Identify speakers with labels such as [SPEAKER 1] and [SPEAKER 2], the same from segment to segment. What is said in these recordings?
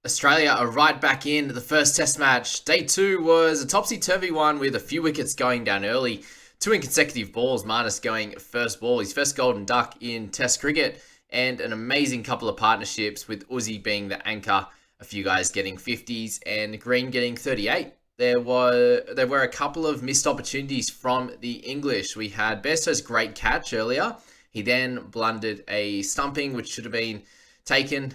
[SPEAKER 1] Australia are right back in the first test match. Day two was a topsy-turvy one with a few wickets going down early. Two in consecutive balls, Marnus going first ball, his first golden duck in test cricket, and an amazing couple of partnerships with Uzi being the anchor, a few guys getting 50s and Green getting 38. There were a couple of missed opportunities from the English. We had Bairstow's great catch earlier. He then blundered a stumping, which should have been taken.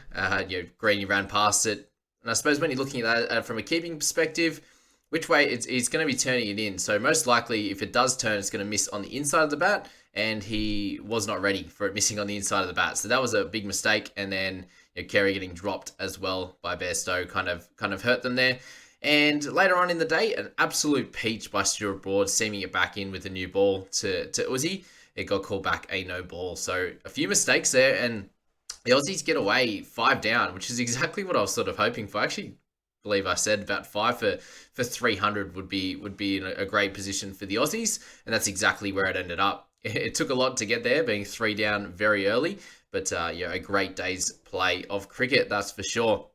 [SPEAKER 1] Greeny ran past it. And I suppose when you're looking at that from a keeping perspective, which way he's going to be turning it in. So most likely, if it does turn, it's going to miss on the inside of the bat, and he was not ready for it missing on the inside of the bat. So that was a big mistake. And then Kerry getting dropped as well by Bairstow kind of hurt them there. And later on in the day, an absolute peach by Stuart Broad, seaming it back in with a new ball to Uzi. It got called back a no ball. So a few mistakes there, and the Aussies get away 5 down, which is exactly what I was sort of hoping for. I actually believe I said about 5 for 300 would be in a great position for the Aussies, and that's exactly where it ended up. It took a lot to get there, being 3 down very early, but a great day's play of cricket, that's for sure.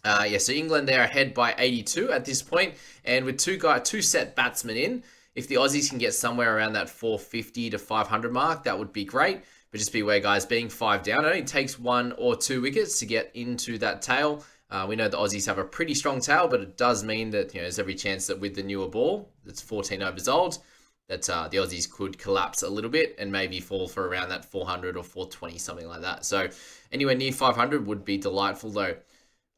[SPEAKER 1] So England, they're ahead by 82 at this point, and with two set batsmen in, if the Aussies can get somewhere around that 450 to 500 mark, that would be great. But just beware, guys, being 5 down, it only takes 1 or 2 wickets to get into that tail. We know the Aussies have a pretty strong tail, but it does mean that there's every chance that with the newer ball, that's 14 overs old, that the Aussies could collapse a little bit and maybe fall for around that 400 or 420, something like that. So anywhere near 500 would be delightful, though.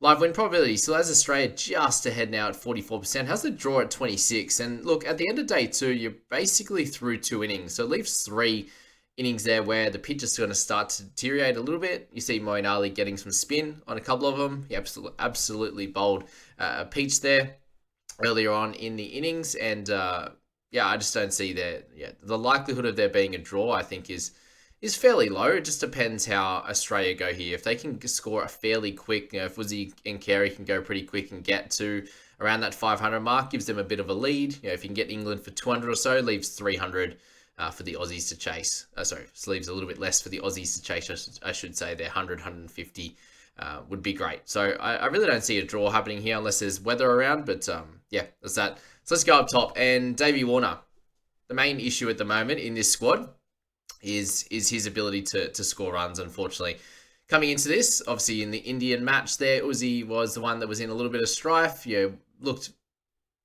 [SPEAKER 1] Live win probability still has Australia just ahead now at 44%. Has the draw at 26. And look, at the end of day two, you're basically through 2 innings. So it leaves 3 innings there where the pitch is going to start to deteriorate a little bit. You see Moeen Ali getting some spin on a couple of them. He absolutely bowled a peach there earlier on in the innings. And I just don't see the likelihood of there being a draw, I think, is fairly low. It just depends how Australia go here. If they can score a fairly quick, if Woodsy and Carey can go pretty quick and get to around that 500 mark, gives them a bit of a lead. If you can get England for 200 or so, leaves 300 for the Aussies to chase. Leaves a little bit less for the Aussies to chase, I should say. Their 100, 150 would be great. So I really don't see a draw happening here unless there's weather around. But that's that. So let's go up top. And Davey Warner, the main issue at the moment in this squad is his ability to score runs, unfortunately. Coming into this, obviously in the Indian match there, Uzi was the one that was in a little bit of strife. Looked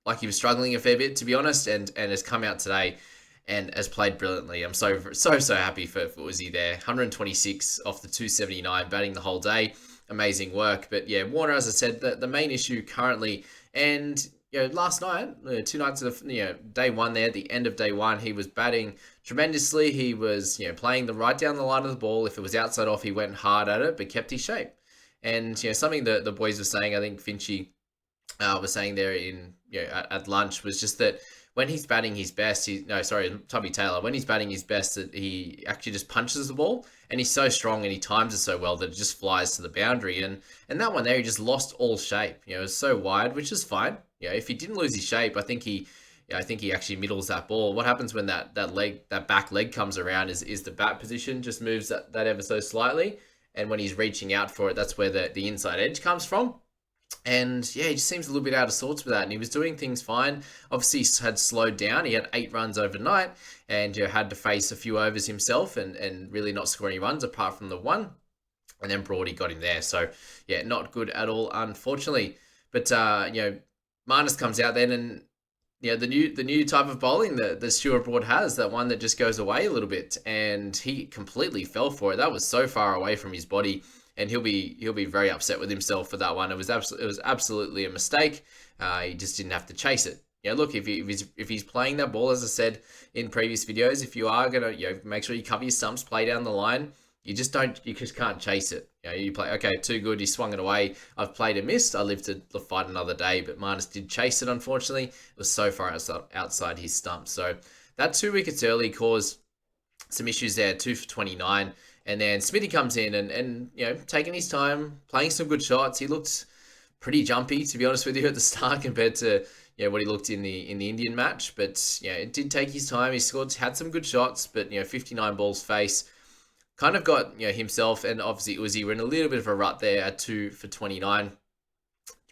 [SPEAKER 1] like he was struggling a fair bit, to be honest, and has come out today and has played brilliantly. I'm so happy for Uzi there. 126 off the 279, batting the whole day. Amazing work. But Warner, as I said, the main issue currently, and last night, 2 nights of day one there, at the end of day one, he was batting tremendously. He was playing the right down the line of the ball. If it was outside off, he went hard at it, but kept his shape. And something that the boys were saying, I think Finchy was saying there at lunch, was just that when he's batting his best, Tommy Taylor, when he's batting his best, that he actually just punches the ball, and he's so strong and he times it so well that it just flies to the boundary. And that one there, he just lost all shape. It was so wide, which is fine. If he didn't lose his shape, I think he actually middles that ball. What happens when that back leg comes around is the bat position just moves that ever so slightly, and when he's reaching out for it, that's where the inside edge comes from. And he just seems a little bit out of sorts with that. And he was doing things fine. Obviously, had slowed down. He had 8 runs overnight, and had to face a few overs himself, and really not score any runs apart from the one. And then Brody got him there. So not good at all, unfortunately. But Marnus comes out then, and the new type of bowling that Stuart Broad has, that one that just goes away a little bit, and he completely fell for it. That was so far away from his body, and he'll be very upset with himself for that one. It was absolutely a mistake. He just didn't have to chase it. Look, if he's playing that ball, as I said in previous videos, if you are gonna make sure you cover your stumps, play down the line. You just can't chase it. You play, okay, too good, he swung it away. I've played and missed. I live to fight another day, but Marnus did chase it, unfortunately. It was so far outside his stump. So that 2 wickets early caused some issues there, 2 for 29. And then Smithy comes in and taking his time, playing some good shots. He looked pretty jumpy, to be honest with you, at the start compared to what he looked in the Indian match. But it did take his time. He had some good shots, but 59 balls face. Kind of got himself, and obviously Uzi were in a little bit of a rut there at 2 for 29.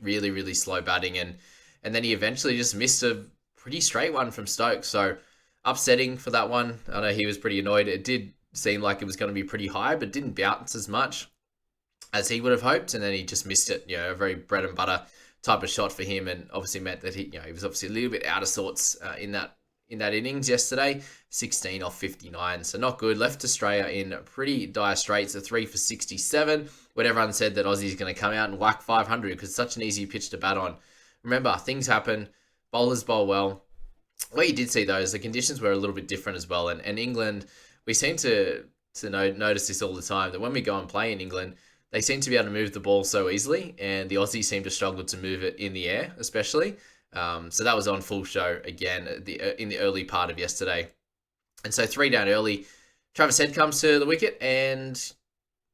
[SPEAKER 1] really, really slow batting, and then he eventually just missed a pretty straight one from Stokes. So upsetting for that one. I know he was pretty annoyed. It did seem like it was going to be pretty high, but didn't bounce as much as he would have hoped, and then he just missed it. A very bread and butter type of shot for him, and obviously meant that he was obviously a little bit out of sorts in that innings yesterday. 16 off 59, so not good. Left Australia in pretty dire straits. A 3 for 67. When everyone said that Aussie's going to come out and whack 500 because it's such an easy pitch to bat on. Remember, things happen. Bowlers bowl well. What you did see though is the conditions were a little bit different as well, and England, we seem to notice this all the time, that when we go and play in England, they seem to be able to move the ball so easily, and the Aussies seem to struggle to move it in the air, especially. So that was on full show again in the early part of yesterday. And so 3 down early, Travis Head comes to the wicket, and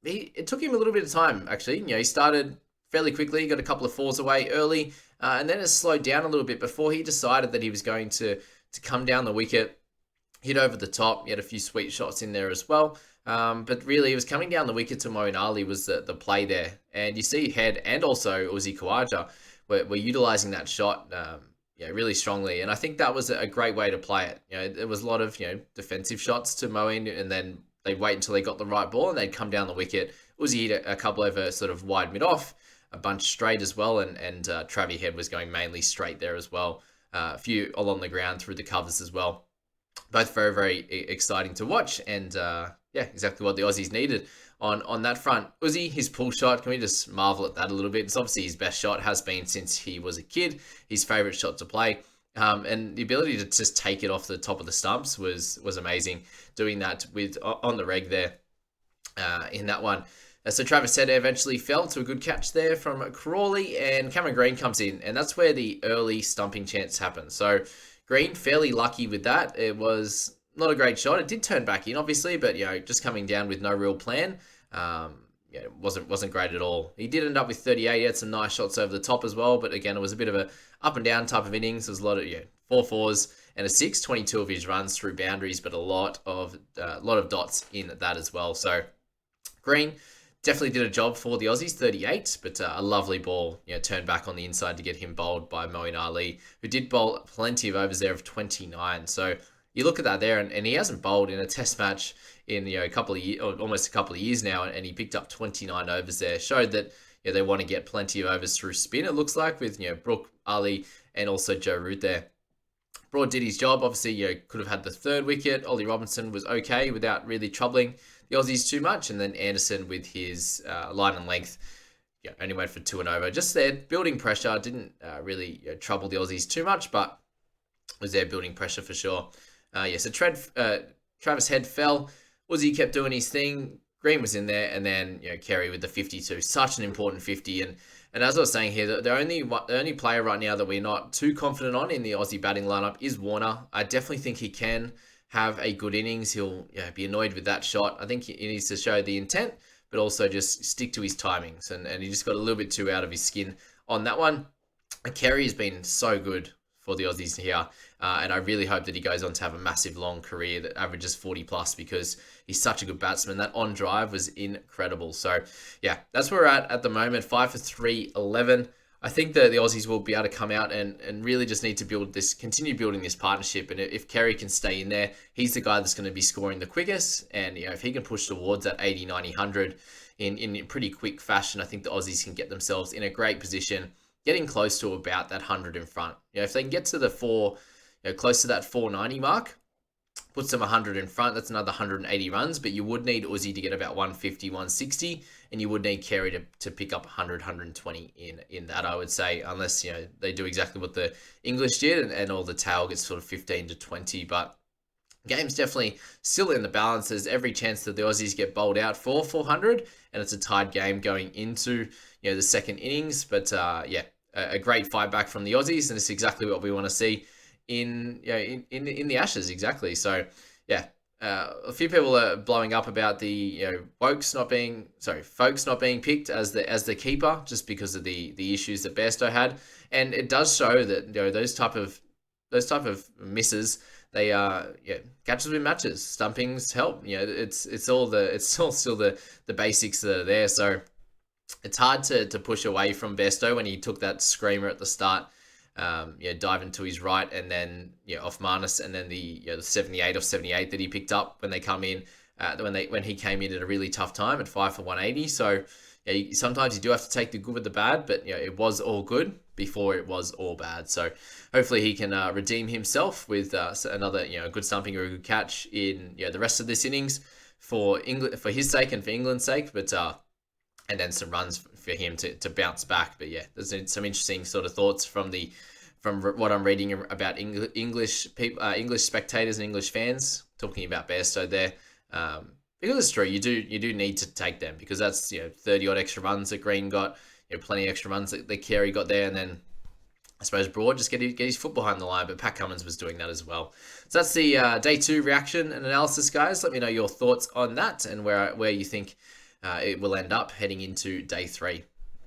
[SPEAKER 1] it took him a little bit of time, actually. He started fairly quickly, got a couple of fours away early, and then it slowed down a little bit before he decided that he was going to come down the wicket, hit over the top. He had a few sweet shots in there as well. But really, it was coming down the wicket to Moeen Ali was the play there. And you see Head and also Uzi Khawaja were utilising that shot really strongly. And I think that was a great way to play it. There was a lot of defensive shots to Moeen, and then they'd wait until they got the right ball and they'd come down the wicket. Uzi hit a couple over sort of wide mid-off, a bunch straight as well, and Travis Head was going mainly straight there as well. A few along the ground through the covers as well. Both very, very exciting to watch, and exactly what the Aussies needed on that front. Uzi, his pull shot, can we just marvel at that a little bit? It's obviously his best shot, has been since he was a kid, his favourite shot to play. And the ability to just take it off the top of the stumps was amazing. Doing that on the reg there in that one. So Travis Head eventually fell to a good catch there from Crawley, and Cameron Green comes in, and that's where the early stumping chance happens. So Green, fairly lucky with that. It was not a great shot. It did turn back in, obviously, but just coming down with no real plan. It wasn't great at all. He did end up with 38. He had some nice shots over the top as well, but again, it was a bit of a up and down type of innings. There was a lot of 4 fours and a 6. 22 of his runs through boundaries, but a lot of dots in that as well. So Green definitely did a job for the Aussies, 38, but a lovely ball, turned back on the inside to get him bowled by Moeen Ali, who did bowl plenty of overs there of 29. So you look at that there, and he hasn't bowled in a test match in a couple of years, or almost a couple of years now, and he picked up 29 overs there. Showed that they want to get plenty of overs through spin, it looks like, with Brook, Ali, and also Joe Root there. Broad did his job. Obviously, could have had the 3rd wicket. Ollie Robinson was okay without really troubling the Aussies too much, and then Anderson with his line and length only went for 2 and over. Just there, building pressure. Didn't really trouble the Aussies too much, but was there building pressure for sure. So Travis Head fell. Uzi kept doing his thing. Green was in there, and then Kerry with the 52. Such an important 50, and as I was saying here, the only player right now that we're not too confident on in the Aussie batting lineup is Warner. I definitely think he can have a good innings. He'll be annoyed with that shot. I think he needs to show the intent, but also just stick to his timings, and he just got a little bit too out of his skin on that one. Kerry has been so good for the Aussies here, and I really hope that he goes on to have a massive long career that averages 40 plus, because he's such a good batsman. That on drive was incredible. So that's where we're at the moment. 5 for 311. I think that the Aussies will be able to come out and really just need to continue building this partnership. And if Kerry can stay in there, he's the guy that's going to be scoring the quickest. And if he can push towards that 80, 90, 100 in pretty quick fashion, I think the Aussies can get themselves in a great position, getting close to about that 100 in front. If they can get to the close to that 490 mark, puts them 100 in front. That's another 180 runs, but you would need Uzi to get about 150, 160, and you would need Kerry to pick up 100, 120 in that, I would say, unless, they do exactly what the English did and all the tail gets sort of 15 to 20, but game's definitely still in the balance. There's every chance that the Aussies get bowled out for 400, and it's a tied game going into, the second innings, but a great fight back from the Aussies, and it's exactly what we want to see in the Ashes, exactly. So a few people are blowing up about the Folks not being picked as the keeper just because of the issues that Bairstow had, and it does show that those type of misses, they catches win matches, stumpings help. It's all still the basics that are there. So it's hard to push away from Besto when he took that screamer at the start. Diving to his right, and then off Marnus, and then the 78 off 78 that he picked up when they come in, when he came in at a really tough time at 5 for 180. So sometimes you do have to take the good with the bad, but it was all good before it was all bad. So hopefully he can redeem himself with another good stumping or a good catch in the rest of this innings for England, for his sake and for England's sake. But and then some runs for him to bounce back. But there's some interesting sort of thoughts from what I'm reading about English people, English spectators and English fans talking about Bairstow there. Because it's true, you do need to take them, because that's 30 odd extra runs that Green got, plenty of extra runs that Carey got there, and then I suppose Broad just get his foot behind the line, but Pat Cummins was doing that as well. So that's the day 2 reaction and analysis, guys. Let me know your thoughts on that and where you think it will end up heading into day 3.